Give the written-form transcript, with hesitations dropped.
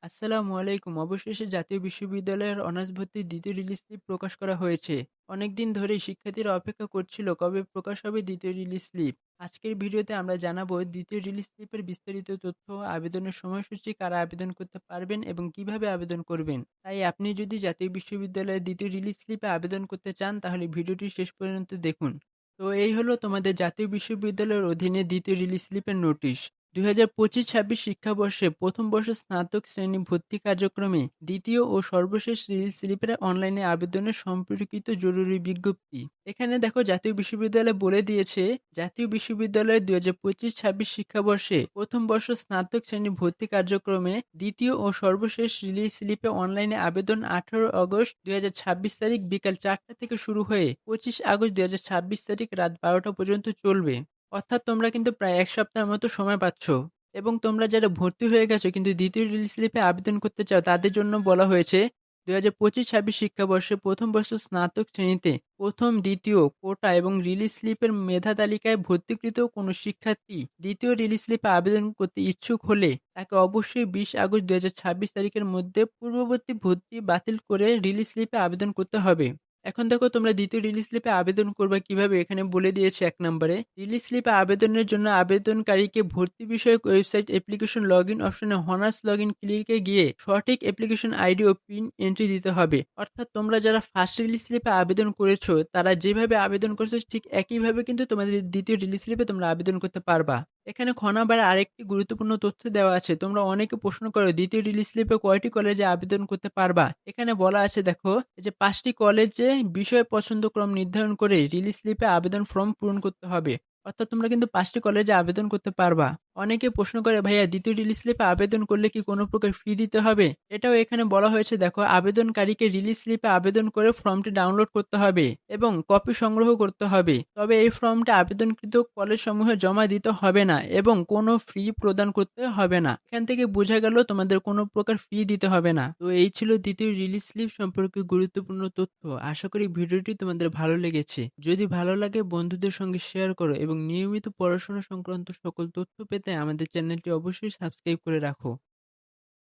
আসসালামু আলাইকুম। অবশেষে জাতীয় বিশ্ববিদ্যালয়ের অনার্স ভর্তির দ্বিতীয় রিলিজ স্লিপ প্রকাশ করা হয়েছে। অনেকদিন ধরেই শিক্ষার্থীরা অপেক্ষা করছিল কবে প্রকাশ হবে দ্বিতীয় রিলিজ স্লিপ। আজকের ভিডিওতে আমরা জানাবো দ্বিতীয় রিলিজ স্লিপের বিস্তারিত তথ্য, আবেদনের সময়সূচি, কারা আবেদন করতে পারবেন এবং কিভাবে আবেদন করবেন। তাই আপনি যদি জাতীয় বিশ্ববিদ্যালয়ের দ্বিতীয় রিলিজ স্লিপে আবেদন করতে চান তাহলে ভিডিওটি শেষ পর্যন্ত দেখুন। তো এই হলো তোমাদের জাতীয় বিশ্ববিদ্যালয়ের অধীনে দ্বিতীয় রিলিজ স্লিপের নোটিশ। ২০২৫-২৬ শিক্ষাবর্ষে প্রথম বর্ষ স্নাতক শ্রেণী ভর্তি কার্যক্রমে দ্বিতীয় ও সর্বশেষ রিলিজ স্লিপের অনলাইনে আবেদনের সম্পর্কিত জরুরি বিজ্ঞপ্তি। এখানে দেখো জাতীয় বিশ্ববিদ্যালয় বলে দিয়েছে, জাতীয় বিশ্ববিদ্যালয়ের ২০২৫-২৬ শিক্ষাবর্ষে প্রথম বর্ষ স্নাতক শ্রেণী ভর্তি কার্যক্রমে দ্বিতীয় ও সর্বশেষ রিলিজ স্লিপে অনলাইনে আবেদন ১৮ আগস্ট ২০২৬ তারিখ বিকাল ৪টা থেকে শুরু হয়ে ২৫ আগস্ট ২০২৬ তারিখ রাত ১২টা পর্যন্ত চলবে। অর্থাৎ তোমরা কিন্তু প্রায় ১ সপ্তাহের মতো সময় পাচ্ছ। এবং তোমরা যারা ভর্তি হয়ে গেছো কিন্তু দ্বিতীয় রিলিজ স্লিপে আবেদন করতে চাও তাদের জন্য বলা হয়েছে ২০২৫-২৬ শিক্ষাবর্ষে প্রথম বর্ষ স্নাতক শ্রেণীতে প্রথম, দ্বিতীয় কোটা এবং রিলিজ স্লিপের মেধা তালিকায় ভর্তিকৃত কোনো শিক্ষার্থী দ্বিতীয় রিলিজ স্লিপে আবেদন করতে ইচ্ছুক হলে তাকে অবশ্যই ২০ আগস্ট ২০২৬ তারিখের মধ্যে পূর্ববর্তী ভর্তি বাতিল করে রিলিজ স্লিপে আবেদন করতে হবে। এখন দেখো তোমরা দ্বিতীয় রিলিজ স্লিপে আবেদন করবে কিভাবে এখানে বলে দিয়েছে ১ নম্বরে। রিলিজ স্লিপে আবেদনের জন্য আবেদনকারীকে ভর্তি বিষয়ক ওয়েবসাইট অ্যাপ্লিকেশন লগইন অপশনে হনার্স লগইন ক্লিকে গিয়ে সঠিক অ্যাপ্লিকেশন আইডি ও পিন এন্ট্রি দিতে হবে। অর্থাৎ তোমরা যারা ফার্স্ট রিলিজ স্লিপে আবেদন করেছো তারা যেভাবে আবেদন করেছো ঠিক একইভাবে কিন্তু তোমাদের দ্বিতীয় রিলিজ স্লিপে তোমরা আবেদন করতে পারবা। এখানে খ নাম্বারে আরেকটি গুরুত্বপূর্ণ তথ্য দেওয়া আছে। তোমরা অনেকে প্রশ্ন করো দ্বিতীয় রিলিজ স্লিপে কয়টি কলেজে আবেদন করতে পারবা? এখানে বলা আছে দেখো, এই যে ৫ টি কলেজে বিষয় পছন্দক্রম নির্ধারণ করে রিলিজ স্লিপে আবেদন ফর্ম পূরণ করতে হবে। অর্থাৎ তোমরা কিন্তু ৫ টি কলেজে আবেদন করতে পারবা। অনেকে প্রশ্ন করে ভাইয়া দ্বিতীয় রিলিজ স্লিপে আবেদন করলে কি কোনো প্রকার ফি দিতে হবে? এটাও এখানে বলা হয়েছে দেখো, আবেদনকারীকে রিলিজ স্লিপে আবেদন করে ফর্মটি ডাউনলোড করতে হবে এবং কপি সংগ্রহ করতে হবে। তবে এই ফর্মটা আবেদনকৃত কলেজসমূহে জমা দিতে হবে না এবং কোনো ফি প্রদান করতে হবে না। এখান থেকে বোঝা গেল তোমাদের কোনো প্রকার ফি দিতে হবে না। তো এই ছিল দ্বিতীয় রিলিজ স্লিপ সম্পর্কে গুরুত্বপূর্ণ তথ্য। আশা করি ভিডিওটি তোমাদের ভালো লেগেছে। যদি ভালো লাগে বন্ধুদের সঙ্গে শেয়ার করো এবং নিয়মিত পড়াশোনা সংক্রান্ত সকল তথ্য পেতে আমাদের চ্যানেলটি অবশ্যই সাবস্ক্রাইব করে রাখো।